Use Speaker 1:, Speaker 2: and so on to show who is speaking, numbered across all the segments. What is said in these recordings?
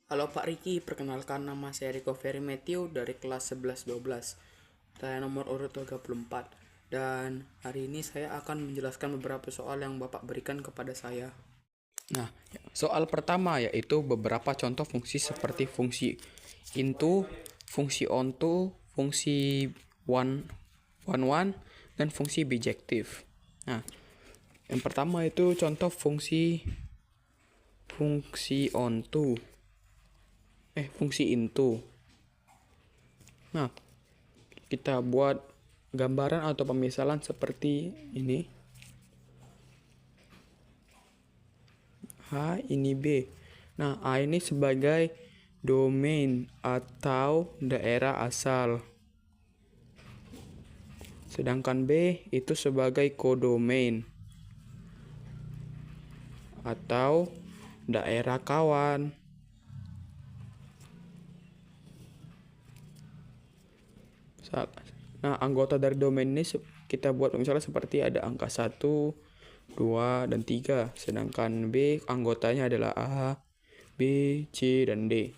Speaker 1: Halo Pak Riki, perkenalkan nama saya Rico Ferry Matthew dari kelas 11-12. Saya nomor urut 34. Dan hari ini saya akan menjelaskan beberapa soal yang Bapak berikan kepada saya. Nah, soal pertama yaitu beberapa contoh fungsi seperti fungsi into, fungsi onto, fungsi one, dan fungsi bijektif. Nah, yang pertama itu contoh fungsi onto. Fungsi into. Nah, kita buat gambaran atau pemisalan seperti ini. A ini B. Nah, A ini sebagai domain atau daerah asal. Sedangkan B itu sebagai kodomain atau daerah kawan. Nah, anggota dari domain ini kita buat misalnya seperti ada angka 1, 2, dan 3. Sedangkan B anggotanya adalah A, B, C, dan D.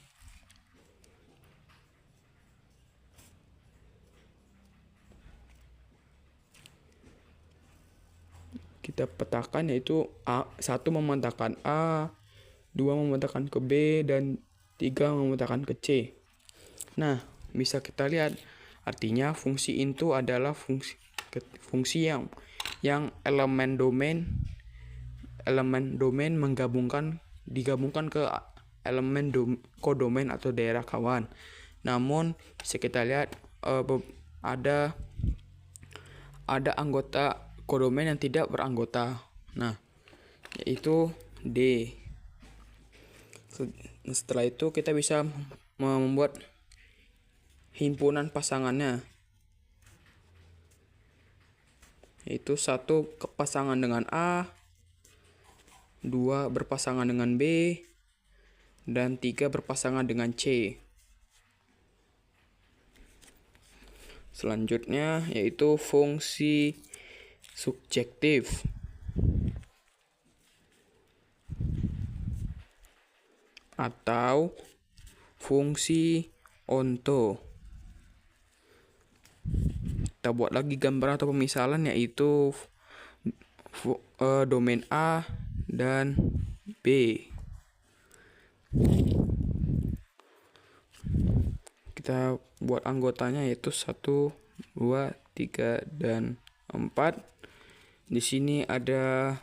Speaker 1: Kita petakan yaitu A1 memetakan A, 2 memetakan ke B, dan 3 memetakan ke C. Nah, bisa kita lihat artinya fungsi into adalah fungsi yang elemen domain digabungkan ke elemen kodomain atau daerah kawan. Namun bisa kita lihat ada anggota kodomain yang tidak beranggota. Nah, yaitu D. Setelah itu kita bisa membuat himpunan pasangannya, yaitu 1 pasangan dengan A, 2 berpasangan dengan B, dan 3 berpasangan dengan C. Selanjutnya yaitu fungsi subjektif atau fungsi onto. Kita buat lagi gambaran atau pemisalan yaitu domain A dan B. Kita buat anggotanya yaitu 1, 2, 3, dan 4. Di sini ada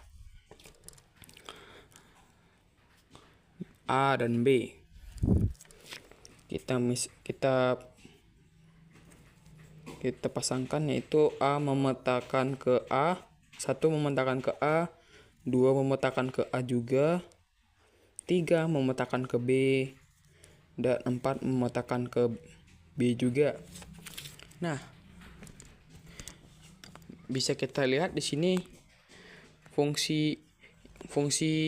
Speaker 1: A dan B. Kita pasangkan yaitu A memetakan ke A, 1 memetakan ke A, 2 memetakan ke A juga, 3 memetakan ke B, dan 4 memetakan ke B juga. Nah, bisa kita lihat di sini fungsi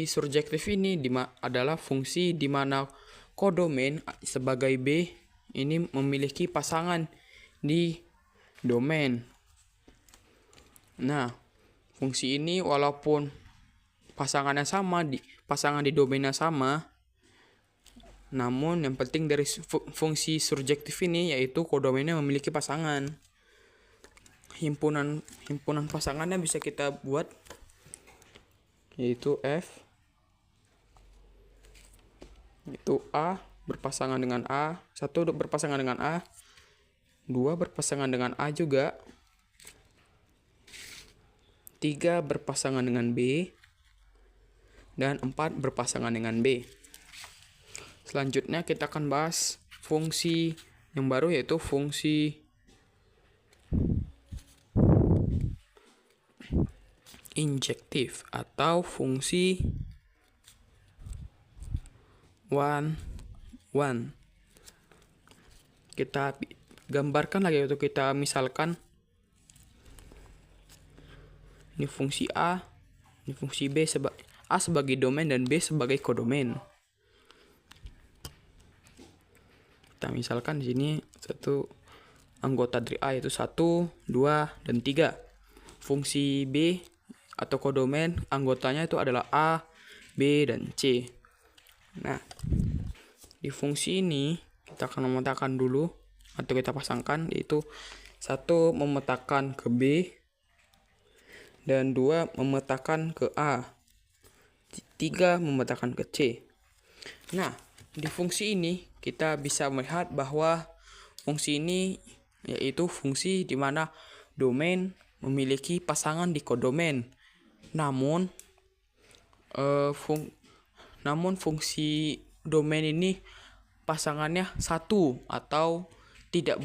Speaker 1: surjektif ini adalah fungsi di mana kodomain sebagai B ini memiliki pasangan di domain. Nah, fungsi ini walaupun pasangan di domainnya sama, namun yang penting dari fungsi surjektif ini yaitu kodomainnya memiliki pasangan. Himpunan pasangannya bisa kita buat yaitu F, yaitu A berpasangan dengan A, 1 berpasangan dengan A, 2 berpasangan dengan A juga, 3 berpasangan dengan B, dan 4 berpasangan dengan B. Selanjutnya kita akan bahas fungsi yang baru yaitu fungsi injektif atau fungsi one. Kita gambarkan lagi atau kita misalkan ini fungsi A, ini fungsi B, A sebagai domain dan B sebagai kodomain. Kita misalkan di sini satu anggota dari A yaitu 1, 2, dan 3. Fungsi B atau kodomain anggotanya itu adalah A, B, dan C. Nah, di fungsi ini kita akan memetakan dulu atau kita pasangkan, yaitu 1 memetakan ke B dan 2 memetakan ke A, 3 memetakan ke C. Nah, di fungsi ini kita bisa melihat bahwa fungsi ini yaitu fungsi di mana domain memiliki pasangan di kodomain. Namun fungsi domain ini pasangannya 1 atau tidak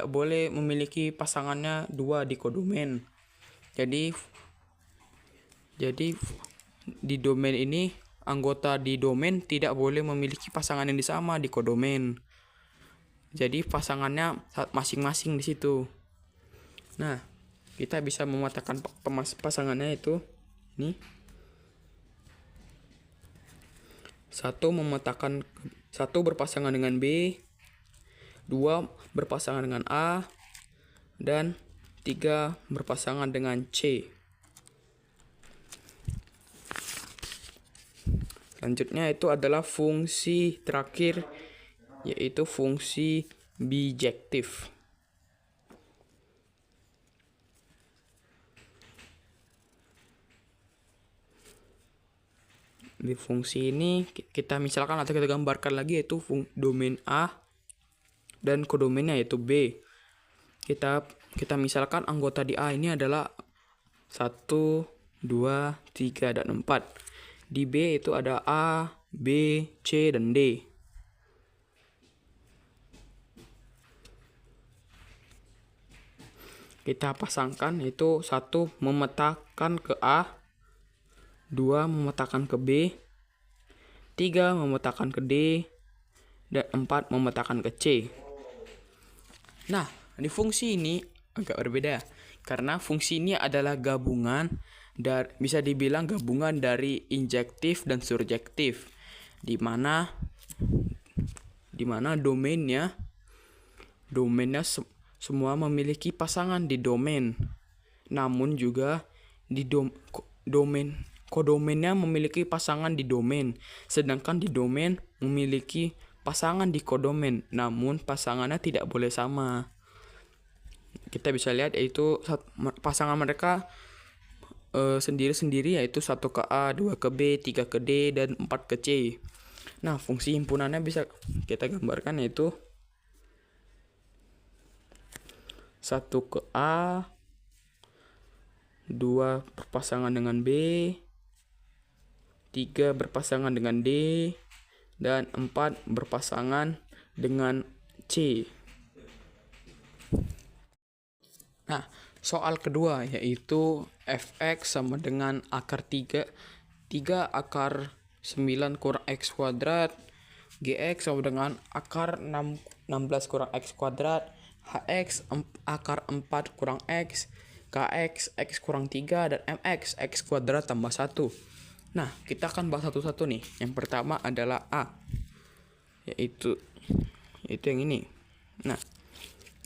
Speaker 1: boleh memiliki pasangannya 2 di kodomain. Jadi di domain ini anggota di domain tidak boleh memiliki pasangan yang sama di kodomain. Jadi pasangannya masing-masing di situ. Nah, kita bisa memetakan pasangannya itu ini. 1 berpasangan dengan B, 2 berpasangan dengan A, dan 3 berpasangan dengan C. Selanjutnya itu adalah fungsi terakhir, yaitu fungsi bijektif. Di fungsi ini kita misalkan atau kita gambarkan lagi, yaitu domain A dan kodomainnya yaitu B. Kita misalkan anggota di A ini adalah 1, 2, 3, dan 4. Di B itu ada A, B, C, dan D. Kita pasangkan, itu 1 memetakan ke A, 2 memetakan ke B, 3 memetakan ke D, dan 4 memetakan ke C. Nah, di fungsi ini agak berbeda karena fungsi ini adalah gabungan bisa dibilang gabungan dari injektif dan surjektif, di mana domainnya semua memiliki pasangan di domain. Namun juga di kodomainnya memiliki pasangan di domain, sedangkan di domain memiliki pasangan di kodomain, namun pasangannya tidak boleh sama. Kita bisa lihat yaitu pasangan mereka sendiri-sendiri, yaitu 1 ke A, 2 ke B, 3 ke D, dan 4 ke C. Nah, fungsi himpunannya bisa kita gambarkan, yaitu 1 ke A, 2 berpasangan dengan B, 3 berpasangan dengan D, dan 4 berpasangan dengan C. Nah, soal kedua yaitu fx sama dengan akar 3 akar 9 kurang x kuadrat, gx sama dengan akar 16 kurang x kuadrat, hx akar 4 kurang x, kx x kurang 3, dan mx x kuadrat tambah 1. Nah, kita akan bahas satu-satu nih. Yang pertama adalah A, yaitu yang ini. Nah,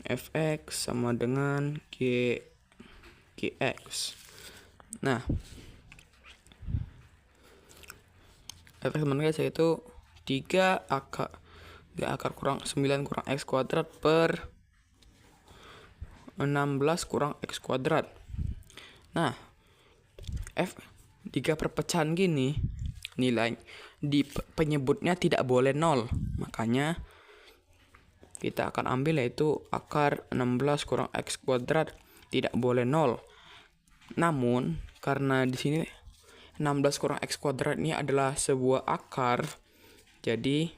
Speaker 1: fx sama dengan gx. Nah, fx sama dengan yaitu 3 akar kurang 9 kurang x kuadrat per 16 kurang x kuadrat. Nah, jika perpecahan gini, nilai di penyebutnya tidak boleh 0. Makanya kita akan ambil yaitu akar 16 kurang x kuadrat tidak boleh 0. Namun karena di sini 16 kurang x kuadrat ini adalah sebuah akar, jadi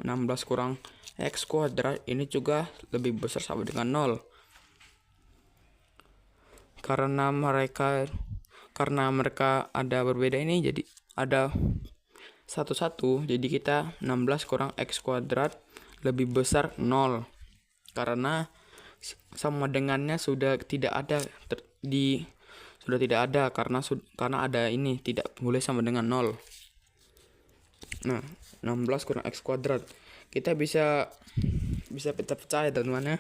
Speaker 1: 16 kurang x kuadrat ini juga lebih besar sama dengan 0. Karena mereka ada berbeda ini, jadi ada satu-satu, jadi kita 16 kurang x kuadrat lebih besar 0 karena sama dengannya sudah tidak ada karena ada ini tidak boleh sama dengan 0. Nah, 16 kurang x kuadrat kita bisa pecah-pecah ya teman-teman,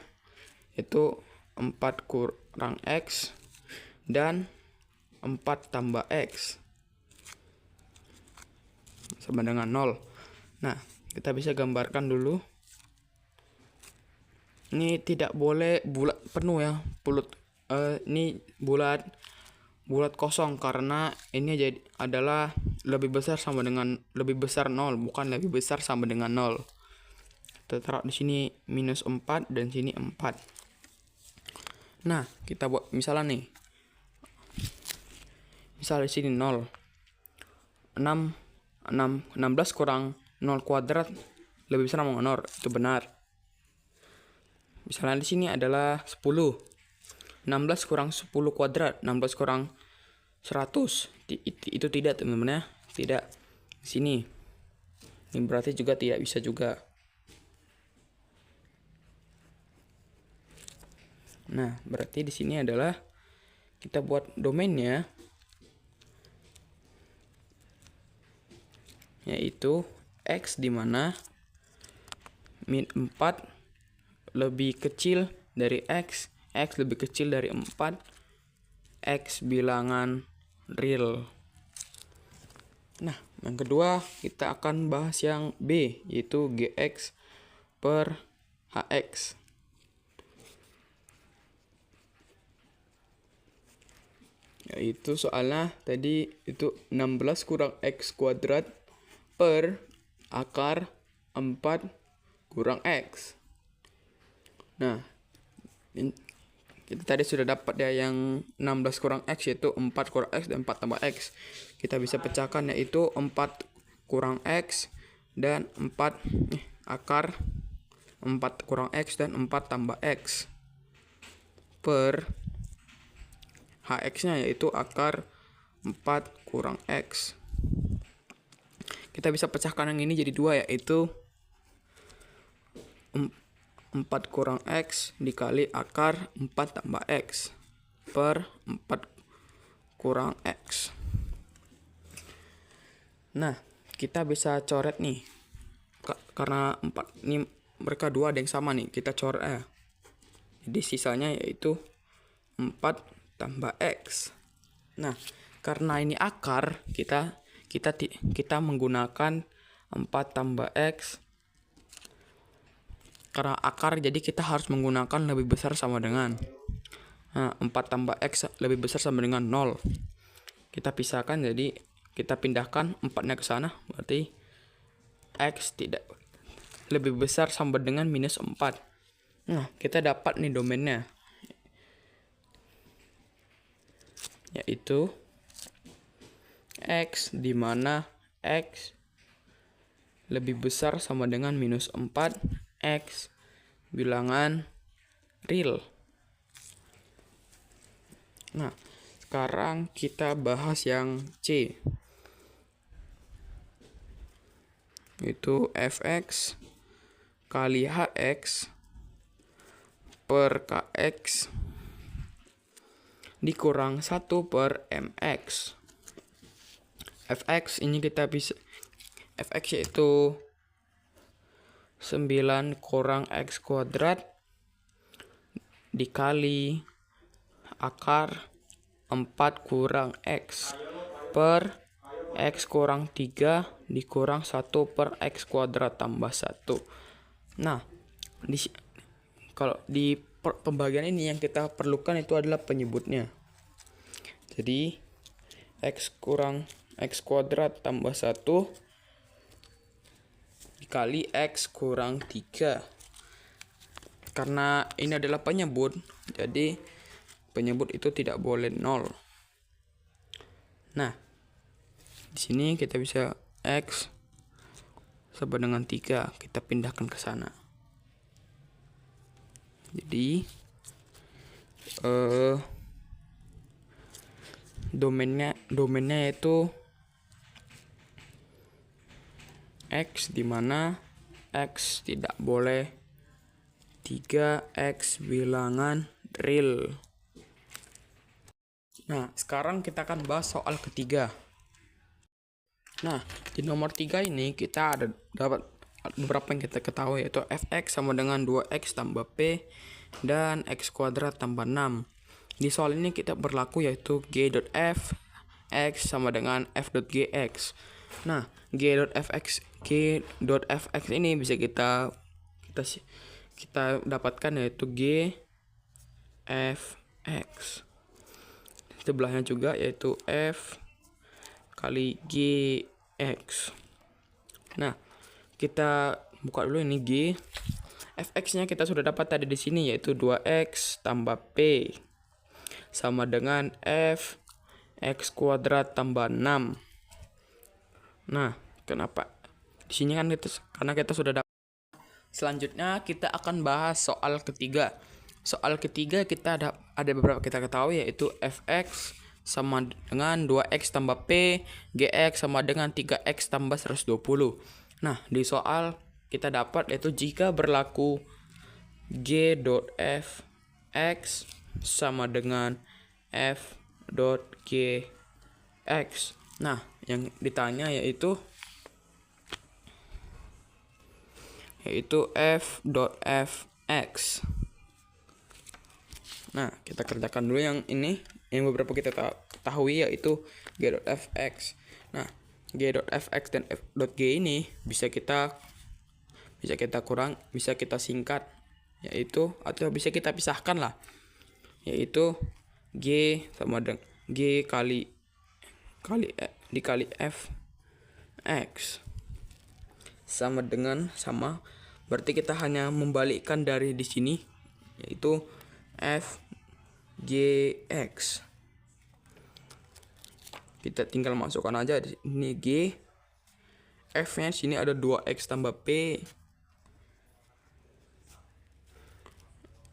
Speaker 1: itu 4 kurang x dan 4 tambah x sama dengan 0. Nah, kita bisa gambarkan dulu. Ini tidak boleh bulat penuh ya, ini bulat kosong, karena ini jadi adalah lebih besar sama dengan lebih besar 0, bukan lebih besar sama dengan 0. Kita taruh di sini minus 4 dan sini 4. Nah, kita buat misalnya nih. Misal di sini 0. 16 kurang 0 kuadrat lebih besar sama 0, itu benar. Misalnya di sini adalah 10. 16 kurang 10 kuadrat, 16 kurang 100. Itu tidak, teman-teman ya. Tidak. Di sini. Ini berarti juga tidak bisa juga. Nah, berarti di sini adalah kita buat domainnya, yaitu x di mana min 4 lebih kecil dari x lebih kecil dari 4, x bilangan real. Nah, yang kedua kita akan bahas yang B, yaitu gx per hx. Yaitu soalnya tadi itu 16 kurang x kuadrat per akar 4 kurang x. Nah, kita tadi sudah dapat ya yang 16 kurang x, yaitu 4 kurang x dan 4 tambah x. Kita bisa pecahkan, yaitu 4 kurang x dan 4 akar 4 kurang x dan 4 tambah x per hx-nya, yaitu akar 4 kurang x. Kita bisa pecahkan yang ini jadi 2, yaitu 4 kurang x dikali akar 4 tambah x per 4 kurang x. Nah, kita bisa coret nih. Karena 4 ini mereka dua ada yang sama nih, kita coret ya. Jadi sisanya yaitu 4 tambah x. Nah, karena ini akar, kita menggunakan 4 tambah x. Karena akar, jadi kita harus menggunakan lebih besar sama dengan 4 tambah x lebih besar sama dengan 0. Kita pisahkan, jadi kita pindahkan 4-nya ke sana, berarti x tidak lebih besar sama dengan minus 4. Nah, kita dapat nih domainnya, yaitu x di mana x lebih besar sama dengan minus 4, x bilangan real. Nah, sekarang kita bahas yang C, yaitu fx kali hx per kx dikurang 1 per mx. Fx ini kita bisa, fx yaitu 9 kurang x kuadrat dikali akar 4 kurang x per x kurang 3 dikurang 1 per x kuadrat tambah 1. Nah, kalau di pembagian ini yang kita perlukan itu adalah penyebutnya. Jadi x kurang x kuadrat tambah 1 dikali x kurang 3. Karena ini adalah penyebut, jadi penyebut itu tidak boleh 0. Nah, di sini kita bisa x sama dengan 3, kita pindahkan ke sana. Jadi domainnya itu x di mana x tidak boleh 3x bilangan real. Nah, sekarang kita akan bahas soal ketiga. Nah, di nomor 3 ini kita dapat beberapa yang kita ketahui, yaitu fx sama dengan 2x tambah p dan x kuadrat tambah 6. Di soal ini kita berlaku yaitu g.f x sama dengan f.gx. Nah, g.fx ini bisa kita dapatkan yaitu g fx. Sebelahnya juga yaitu f kali gx. Nah, kita buka dulu ini g. Fx-nya kita sudah dapat tadi di sini yaitu 2x tambah p sama dengan f x kuadrat tambah 6. Nah, kenapa? Di sini kan karena kita sudah dapat. Selanjutnya kita akan bahas soal ketiga. Soal ketiga kita ada beberapa kita ketahui yaitu fx sama dengan 2x tambah p, gx sama dengan 3x tambah 120. Nah, di soal kita dapat yaitu jika berlaku g.fx sama dengan f.gx. Nah, yang ditanya yaitu f.fx. Nah, kita kerjakan dulu yang ini, yang beberapa kita ketahui yaitu g.fx. Nah, g.fx dan f.g ini bisa kita singkat yaitu, atau bisa kita pisahkan lah, yaitu g sama dengan g dikali f x sama berarti kita hanya membalikkan dari di sini yaitu f gx. Kita tinggal masukkan aja di sini g, f nya sini ada 2x tambah p,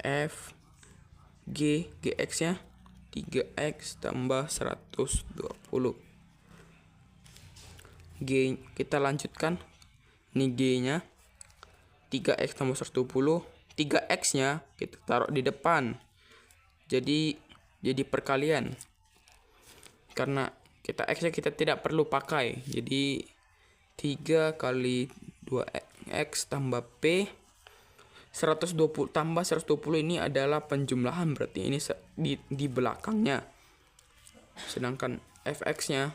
Speaker 1: f gx nya 3x tambah 120. G kita lanjutkan, ini g nya 3x tambah 120, 3x nya kita taruh di depan jadi perkalian, karena x nya kita tidak perlu pakai, jadi 3 kali 2x tambah p 120 tambah 120 ini adalah penjumlahan, berarti ini di belakangnya. Sedangkan fx nya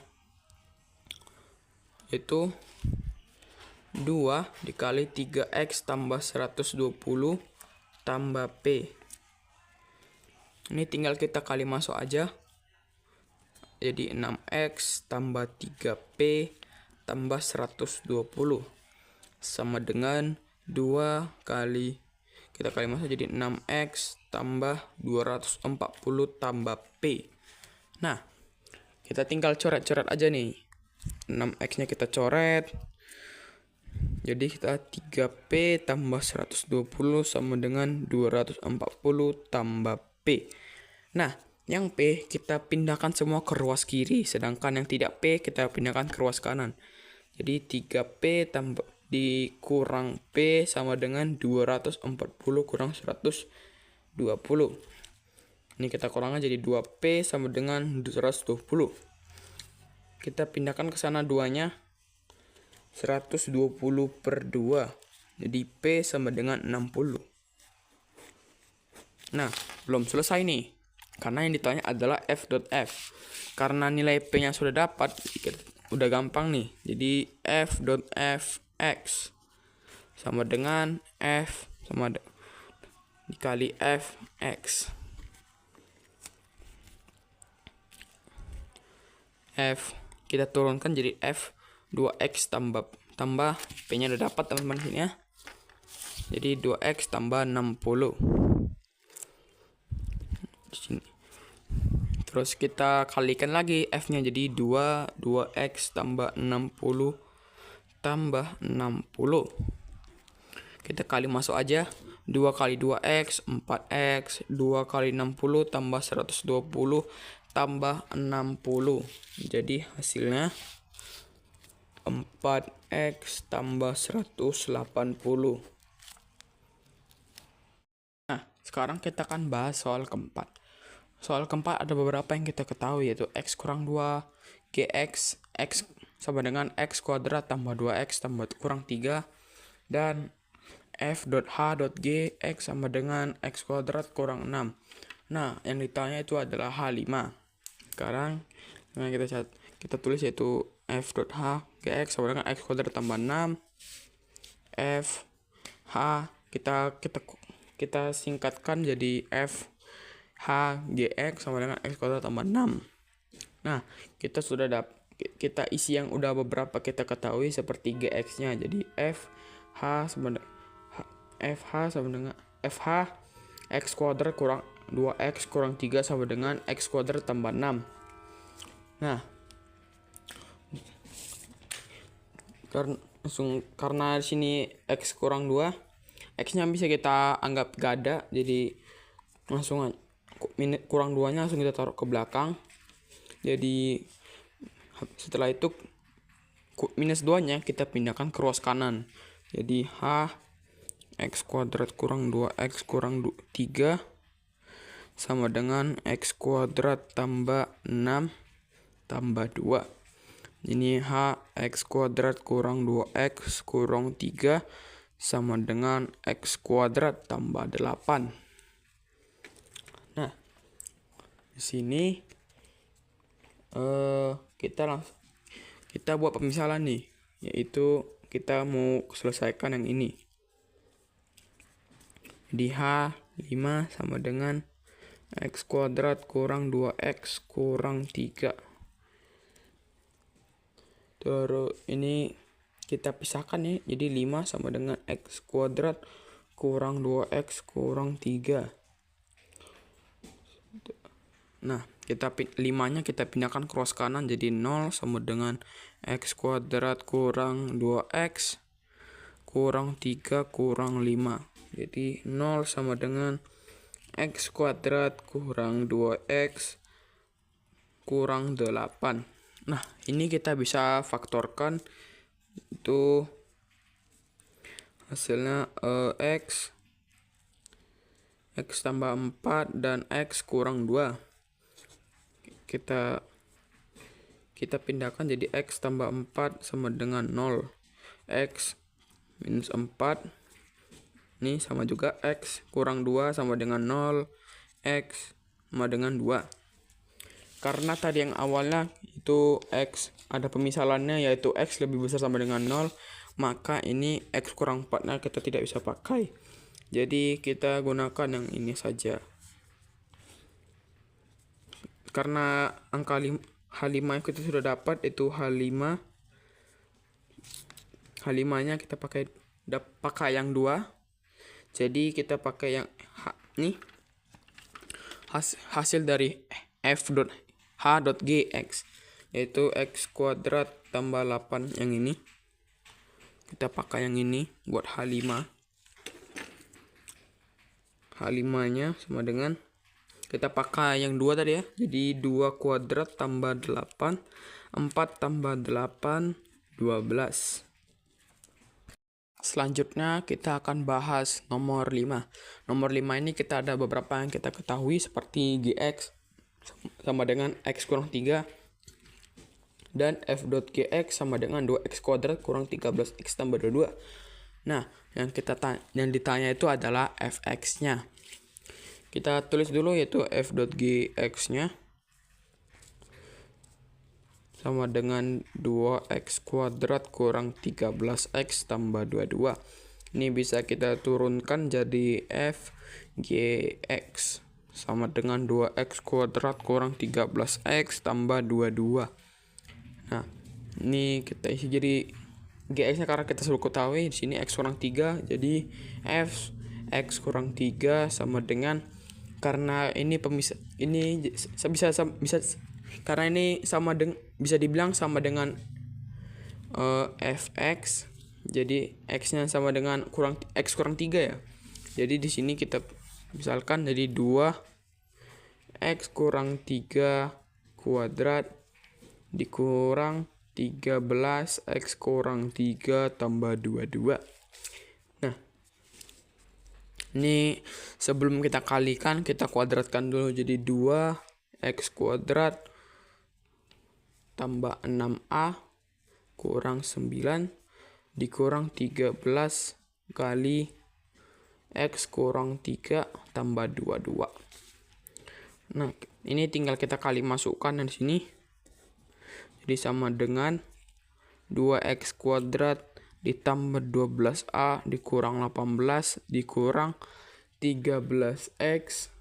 Speaker 1: itu 2 dikali 3x tambah 120 tambah p. Ini tinggal kita kali masuk aja. Jadi 6x tambah 3p tambah 120 sama dengan 2 kali kita kali masuk jadi 6x tambah 240 tambah p. Nah, kita tinggal coret-coret aja nih. 6x nya kita coret. Jadi kita 3p tambah 120 sama dengan 240 tambah p. Nah, yang p kita pindahkan semua ke ruas kiri, sedangkan yang tidak p kita pindahkan ke ruas kanan. Jadi 3p tambah dikurang p sama dengan 240 kurang 120. Ini kita kurangnya jadi 2p sama dengan 120. Kita pindahkan ke sana 2-nya, 120 per 2. Jadi p sama dengan 60. Nah, belum selesai nih, karena yang ditanya adalah f.f. Karena nilai p-nya sudah dapat, udah gampang nih. Jadi f.fx sama dengan f dikali fx. F kita turunkan jadi f 2x tambah p-nya udah dapat teman-teman sini ya. Jadi 2x tambah 60. Di sini. Terus kita kalikan lagi f-nya jadi 2x tambah 60 tambah 60. Kita kali masuk aja. 2 kali 2x 4x, 2 kali 60 tambah 120 tambah 60. Jadi hasilnya 4x tambah 180. Nah, sekarang kita akan bahas soal keempat. Soal keempat ada beberapa yang kita ketahui, yaitu x kurang 2, gx, x sama dengan x kuadrat tambah 2x tambah kurang 3, dan f.h.g x sama dengan x kuadrat kurang 6. Nah, yang ditanya itu adalah H5. Sekarang kita tulis yaitu f dot h gx sama dengan x kuadrat tambah 6 f h kita singkatkan jadi f h gx sama dengan x kuadrat tambah 6. Nah, kita kita isi yang udah beberapa kita ketahui seperti gx-nya. Jadi fh sama dengan fh x kuadrat kurang 2x kurang 3 sama dengan x kuadrat tambah 6. Nah, karena di sini x kurang 2, x-nya bisa kita anggap gak ada, jadi langsung kurang 2-nya langsung kita taruh ke belakang. Jadi setelah itu minus 2-nya kita pindahkan ke ruas kanan. Jadi h x kuadrat kurang 2x kurang 3 sama dengan x kuadrat tambah 6 tambah 2. Ini h x kuadrat kurang 2x kurang 3 sama dengan x kuadrat tambah 8. Nah, di sini kita buat pemisalan nih, yaitu kita mau selesaikan yang ini. Di h 5 sama dengan x kuadrat kurang 2x kurang 3. Terus ini kita pisahkan ya, jadi 5 sama dengan x kuadrat kurang 2x kurang 3. Nah, 5-nya kita pindahkan ke ruas kanan, jadi 0 sama dengan x kuadrat kurang 2x kurang 3 kurang 5. Jadi 0 sama dengan x kuadrat kurang 2x kurang 8. Nah, ini kita bisa faktorkan, itu hasilnya x tambah 4 dan x kurang 2. Kita pindahkan jadi x tambah 4 sama dengan 0, x minus 4 ini sama juga x kurang 2 sama dengan 0, x sama dengan 2. Karena tadi yang awalnya itu x ada pemisalannya, yaitu x lebih besar sama dengan 0, maka ini x kurang 4 nya kita tidak bisa pakai. Jadi kita gunakan yang ini saja. Karena angka H5 yang kita sudah dapat itu H5 nya kita pakai yang 2. Jadi kita pakai yang ini hasil dari f dot h dot gx, yaitu x kuadrat tambah 8 yang ini. Kita pakai yang ini buat H5 nya sama dengan, kita pakai yang 2 tadi ya, jadi 2 kuadrat tambah 8, 4 tambah 8, 12. Selanjutnya kita akan bahas nomor 5. Nomor 5 ini kita ada beberapa yang kita ketahui seperti gx sama dengan x kurang 3 dan f dot gx sama dengan 2x kuadrat kurang 13x tambah 22. Nah, yang ditanya itu adalah fx-nya. Kita tulis dulu, yaitu f dot gx-nya sama dengan 2x kuadrat kurang 13x tambah 22. Ini bisa kita turunkan jadi f gx sama dengan 2x kuadrat kurang 13x tambah 22. Nah, ini kita isi jadi gx-nya karena kita sudah ketahui di sini x kurang 3, jadi f x kurang 3 sama dengan, karena ini bisa karena ini bisa dibilang sama dengan fx, jadi x-nya sama dengan x kurang 3 ya. Jadi di sini kita misalkan jadi 2x kurang 3 kuadrat dikurang 13x kurang 3 tambah 22. Nah, ini sebelum kita kalikan, kita kuadratkan dulu, jadi 2x kuadrat tambah 6a kurang 9 dikurang 13 kali x kurang 3 tambah 22. Nah, ini tinggal kita kali masukkan di sini. Jadi sama dengan 2x kuadrat ditambah 12a dikurang 18 dikurang 13x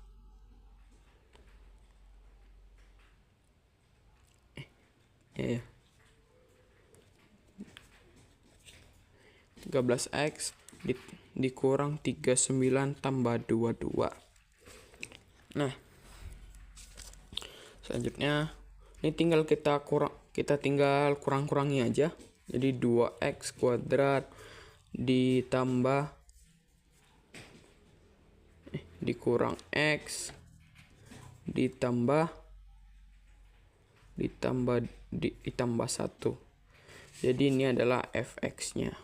Speaker 1: 13x dikurang 39 tambah 22. Nah, selanjutnya ini kita tinggal kurang-kurangi aja. Jadi 2x kuadrat ditambah dikurang x ditambah 1. Jadi ini adalah fx-nya.